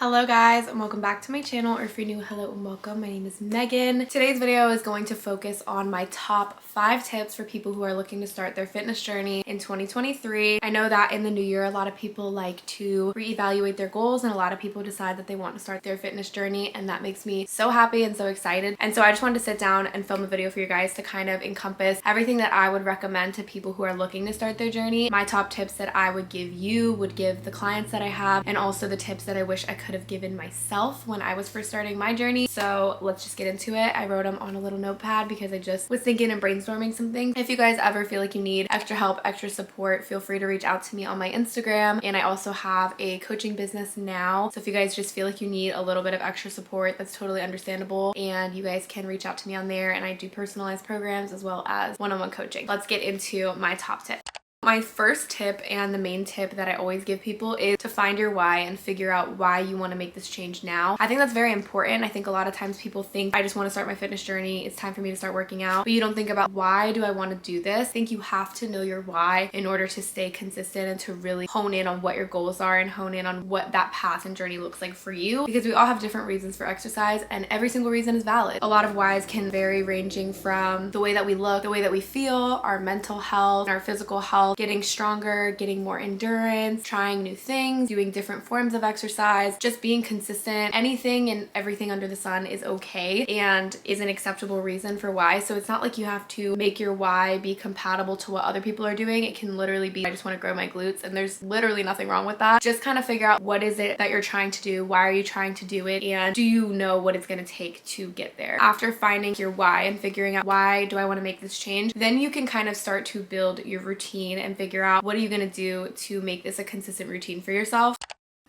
Hello guys, and welcome back to my channel, or if you're new, hello and welcome. My name is Megan. Today's video is going to focus on my top 5 tips for people who are looking to start their fitness journey in 2023. I know that in the new year, a lot of people like to reevaluate their goals, and a lot of people decide that they want to start their fitness journey, and that makes me so happy and so excited. And so I just wanted to sit down and film a video for you guys to kind of encompass everything that I would recommend to people who are looking to start their journey, my top tips that I would give you, would give the clients that I have, and also the tips that I wish I could have given myself when I was first starting my journey. So let's just get into it. I wrote them on a little notepad because I just was thinking and brainstorming some things. If you guys ever feel like you need extra help, extra support, feel free to reach out to me on my Instagram. And I also have a coaching business now. So if you guys just feel like you need a little bit of extra support, that's totally understandable. And you guys can reach out to me on there, and I do personalized programs as well as one-on-one coaching. Let's get into my top tip. My first tip, and the main tip that I always give people, is to find your why and figure out why you want to make this change now. I think that's very important. I think a lot of times people think, I just want to start my fitness journey, it's time for me to start working out, but you don't think about, why do I want to do this? I think you have to know your why in order to stay consistent and to really hone in on what your goals are and hone in on what that path and journey looks like for you, because we all have different reasons for exercise and every single reason is valid. A lot of whys can vary, ranging from the way that we look, the way that we feel, our mental health, our physical health, getting stronger, getting more endurance, trying new things, doing different forms of exercise, just being consistent. Anything and everything under the sun is okay and is an acceptable reason for why. So it's not like you have to make your why be compatible to what other people are doing. It can literally be, I just want to grow my glutes, and there's literally nothing wrong with that. Just kind of figure out, what is it that you're trying to do? Why are you trying to do it? And do you know what it's going to take to get there? After finding your why and figuring out, why do I want to make this change, then you can kind of start to build your routine and figure out, what are you going to do to make this a consistent routine for yourself.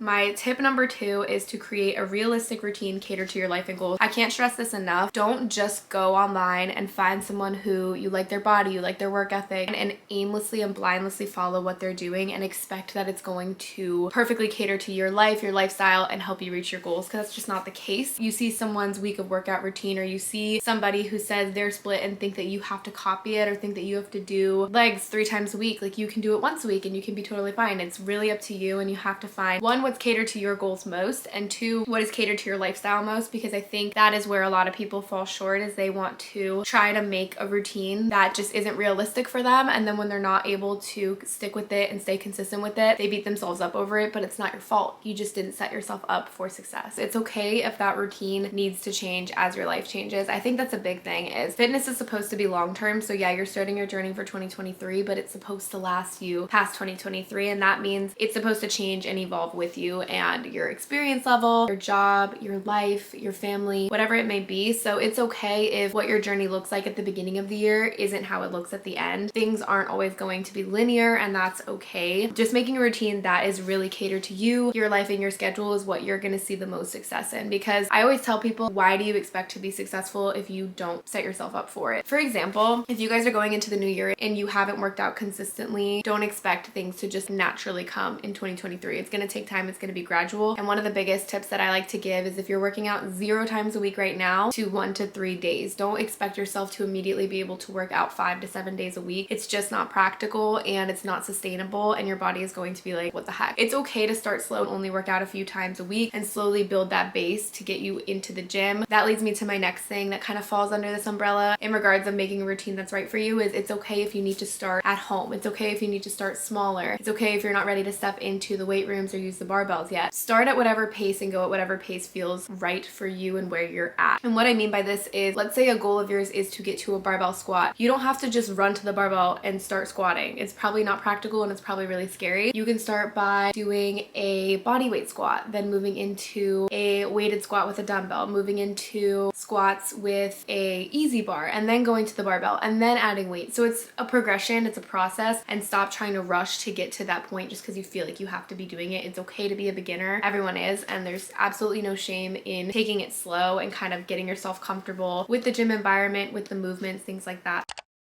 My tip number 2 is to create a realistic routine catered to your life and goals. I can't stress this enough. Don't just go online and find someone who you like their body, you like their work ethic, and aimlessly and blindlessly follow what they're doing and expect that it's going to perfectly cater to your life, your lifestyle, and help you reach your goals, because that's just not the case. You see someone's week of workout routine, or you see somebody who says they're split and think that you have to copy it, or think that you have to do legs 3 times a week. Like, you can do it once a week and you can be totally fine. It's really up to you, and you have to find, one, what's catered to your goals most, and 2, what is catered to your lifestyle most, because I think that is where a lot of people fall short, is they want to try to make a routine that just isn't realistic for them, and then when they're not able to stick with it and stay consistent with it, they beat themselves up over it. But it's not your fault. You just didn't set yourself up for success. It's okay if that routine needs to change as your life changes. I think that's a big thing, is fitness is supposed to be long-term. So yeah, you're starting your journey for 2023, but it's supposed to last you past 2023, and that means it's supposed to change and evolve with you and your experience level, your job, your life, your family, whatever it may be. So it's okay if what your journey looks like at the beginning of the year isn't how it looks at the end. Things aren't always going to be linear, and that's okay. Just making a routine that is really catered to you, your life, and your schedule is what you're going to see the most success in. Because I always tell people, why do you expect to be successful if you don't set yourself up for it? For example, if you guys are going into the new year and you haven't worked out consistently, don't expect things to just naturally come in 2023. It's going to take time. It's going to be gradual. And one of the biggest tips that I like to give is, if you're working out 0 times a week right now, to 1 to 3 days. Don't expect yourself to immediately be able to work out 5 to 7 days a week. It's just not practical, and it's not sustainable, and your body is going to be like, what the heck? It's okay to start slow and only work out a few times a week and slowly build that base to get you into the gym. That leads me to my next thing that kind of falls under this umbrella in regards of making a routine that's right for you, is it's okay if you need to start at home. It's okay if you need to start smaller. It's okay if you're not ready to step into the weight rooms or use the barbells yet. Start at whatever pace and go at whatever pace feels right for you and where you're at. And what I mean by this is, let's say a goal of yours is to get to a barbell squat. You don't have to just run to the barbell and start squatting. It's probably not practical, and it's probably really scary. You can start by doing a body weight squat, then moving into a weighted squat with a dumbbell, moving into squats with a easy bar, and then going to the barbell, and then adding weight. So it's a progression, it's a process, and stop trying to rush to get to that point just because you feel like you have to be doing it. It's okay to be a beginner. Everyone is, and there's absolutely no shame in taking it slow and kind of getting yourself comfortable with the gym environment, with the movements, things like that.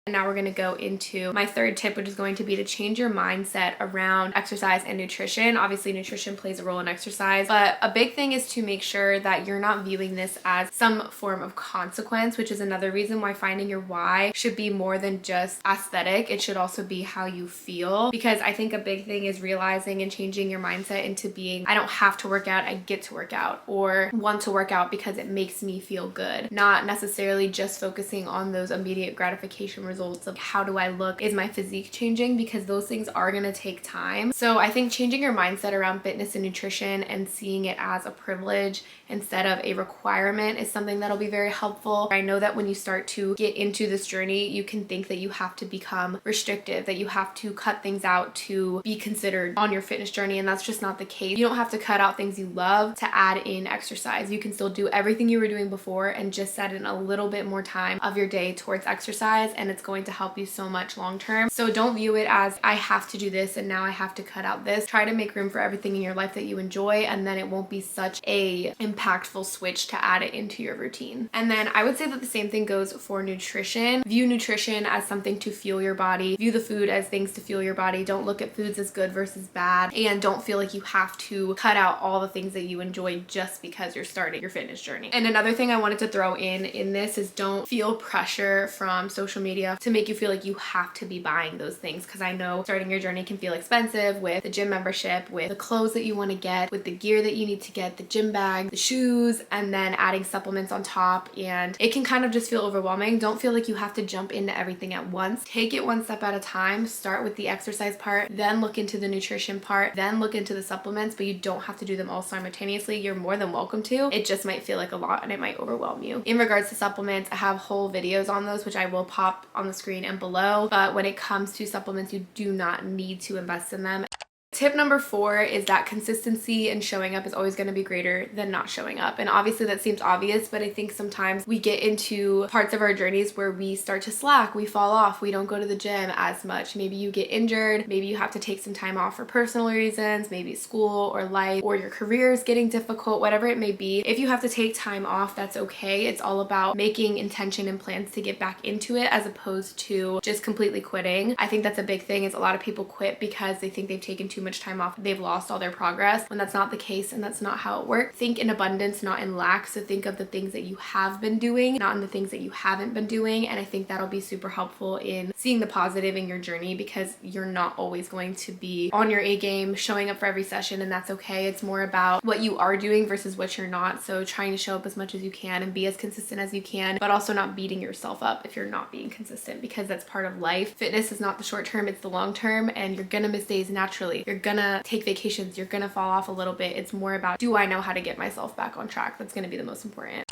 And now we're going to go into my third tip, which is going to be to change your mindset around exercise and nutrition. Obviously, nutrition plays a role in exercise, but a big thing is to make sure that you're not viewing this as some form of consequence, which is another reason why finding your why should be more than just aesthetic. It should also be how you feel, because I think a big thing is realizing and changing your mindset into being, I don't have to work out, I get to work out, or want to work out because it makes me feel good. Not necessarily just focusing on those immediate gratification results of how do I look, is my physique changing, because those things are going to take time. So I think changing your mindset around fitness and nutrition and seeing it as a privilege instead of a requirement is something that'll be very helpful. I know that when you start to get into this journey, you can think that you have to become restrictive, that you have to cut things out to be considered on your fitness journey, and that's just not the case. You don't have to cut out things you love to add in exercise. You can still do everything you were doing before and just set in a little bit more time of your day towards exercise, and it's going to help you so much long term. So don't view it as I have to do this and now I have to cut out this. Try to make room for everything in your life that you enjoy, and then it won't be such a impactful switch to add it into your routine. And then I would say that the same thing goes for nutrition. View nutrition as something to fuel your body. View the food as things to fuel your body. Don't look at foods as good versus bad, and don't feel like you have to cut out all the things that you enjoy just because you're starting your fitness journey. And another thing I wanted to throw in this is don't feel pressure from social media to make you feel like you have to be buying those things, because I know starting your journey can feel expensive with the gym membership, with the clothes that you want to get, with the gear that you need to get, the gym bag, the shoes, and then adding supplements on top, and it can kind of just feel overwhelming. Don't feel like you have to jump into everything at once. Take it one step at a time. Start with the exercise part, then look into the nutrition part, then look into the supplements, but you don't have to do them all simultaneously. You're more than welcome to. It just might feel like a lot and it might overwhelm you. In regards to supplements, I have whole videos on those, which I will pop on the screen and below, but when it comes to supplements, you do not need to invest in them. Tip number 4 is that consistency and showing up is always going to be greater than not showing up. And obviously that seems obvious, but I think sometimes we get into parts of our journeys where we start to slack, we fall off, we don't go to the gym as much. Maybe you get injured, maybe you have to take some time off for personal reasons, maybe school or life, or your career is getting difficult, whatever it may be. If you have to take time off, that's okay. It's all about making intention and plans to get back into it as opposed to just completely quitting. I think that's a big thing, is a lot of people quit because they think they've taken too much time off, they've lost all their progress, when that's not the case and that's not how it works. Think in abundance, not in lack. So think of the things that you have been doing, not in the things that you haven't been doing. And I think that'll be super helpful in seeing the positive in your journey, because you're not always going to be on your A game, showing up for every session, and that's okay. It's more about what you are doing versus what you're not. So trying to show up as much as you can and be as consistent as you can, but also not beating yourself up if you're not being consistent, because that's part of life. Fitness is not the short term, it's the long term, and you're gonna miss days naturally. You're gonna take vacations, you're gonna fall off a little bit. It's more about, do I know how to get myself back on track? That's gonna be the most important.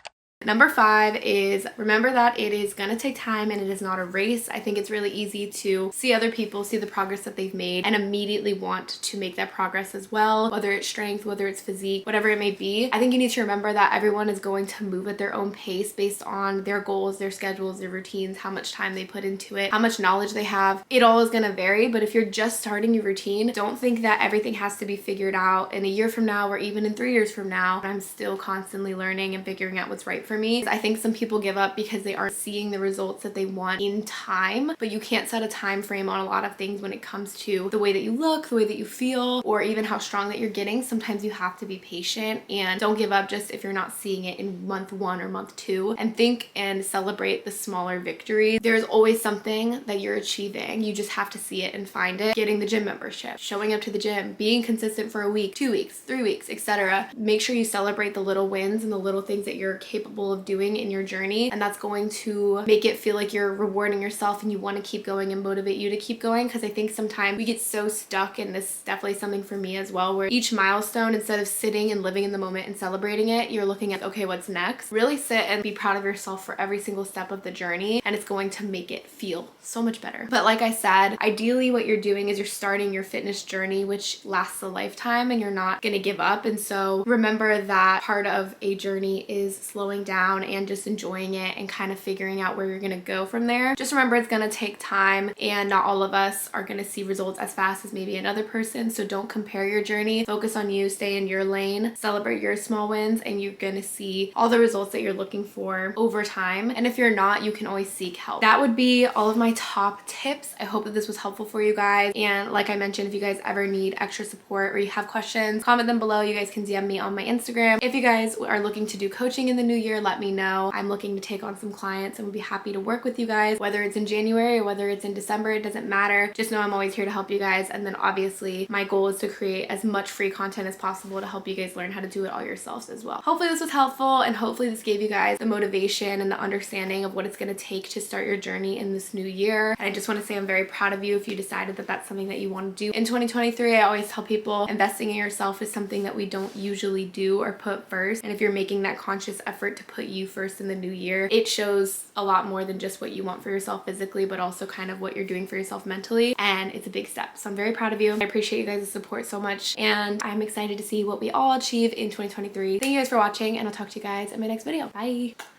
Number 5 is remember that it is going to take time and it is not a race. I think it's really easy to see other people, see the progress that they've made, and immediately want to make that progress as well, whether it's strength, whether it's physique, whatever it may be. I think you need to remember that everyone is going to move at their own pace based on their goals, their schedules, their routines, how much time they put into it, how much knowledge they have. It all is going to vary, but if you're just starting your routine, don't think that everything has to be figured out in a year from now or even in 3 years from now. I'm still constantly learning and figuring out what's right for me. I think some people give up because they aren't seeing the results that they want in time, but you can't set a time frame on a lot of things when it comes to the way that you look, the way that you feel, or even how strong that you're getting. Sometimes you have to be patient and don't give up just if you're not seeing it in month 1 or month 2, and think and celebrate the smaller victories. There's always something that you're achieving. You just have to see it and find it. Getting the gym membership, showing up to the gym, being consistent for a week, 2 weeks, 3 weeks, etc. Make sure you celebrate the little wins and the little things that you're capable of doing in your journey, and that's going to make it feel like you're rewarding yourself and you want to keep going and motivate you to keep going. Because I think sometimes we get so stuck, and this is definitely something for me as well, where each milestone, instead of sitting and living in the moment and celebrating it, you're looking at, okay, what's next? Really sit and be proud of yourself for every single step of the journey, and it's going to make it feel so much better. But like I said, ideally what you're doing is you're starting your fitness journey, which lasts a lifetime, and you're not going to give up. And so remember that part of a journey is slowing down and just enjoying it and kind of figuring out where you're gonna go from there. Just remember, it's gonna take time, and not all of us are gonna see results as fast as maybe another person, so don't compare your journey. Focus on you, stay in your lane, celebrate your small wins, and you're gonna see all the results that you're looking for over time. And if you're not, you can always seek help. That would be all of my top tips. I hope that this was helpful for you guys, and like I mentioned, if you guys ever need extra support or you have questions, comment them below. You guys can DM me on my Instagram. If you guys are looking to do coaching in the new year, let me know. I'm looking to take on some clients and would be happy to work with you guys, whether it's in January or whether it's in December. It doesn't matter. Just know I'm always here to help you guys. And then obviously my goal is to create as much free content as possible to help you guys learn how to do it all yourselves as well. Hopefully this was helpful, and hopefully this gave you guys the motivation and the understanding of what it's going to take to start your journey in this new year. And I just want to say I'm very proud of you if you decided that that's something that you want to do in 2023. I always tell people investing in yourself is something that we don't usually do or put first. And if you're making that conscious effort to put you first in the new year, it shows a lot more than just what you want for yourself physically, but also kind of what you're doing for yourself mentally. And it's a big step. So I'm very proud of you. I appreciate you guys' support so much, and I'm excited to see what we all achieve in 2023. Thank you guys for watching, and I'll talk to you guys in my next video. Bye.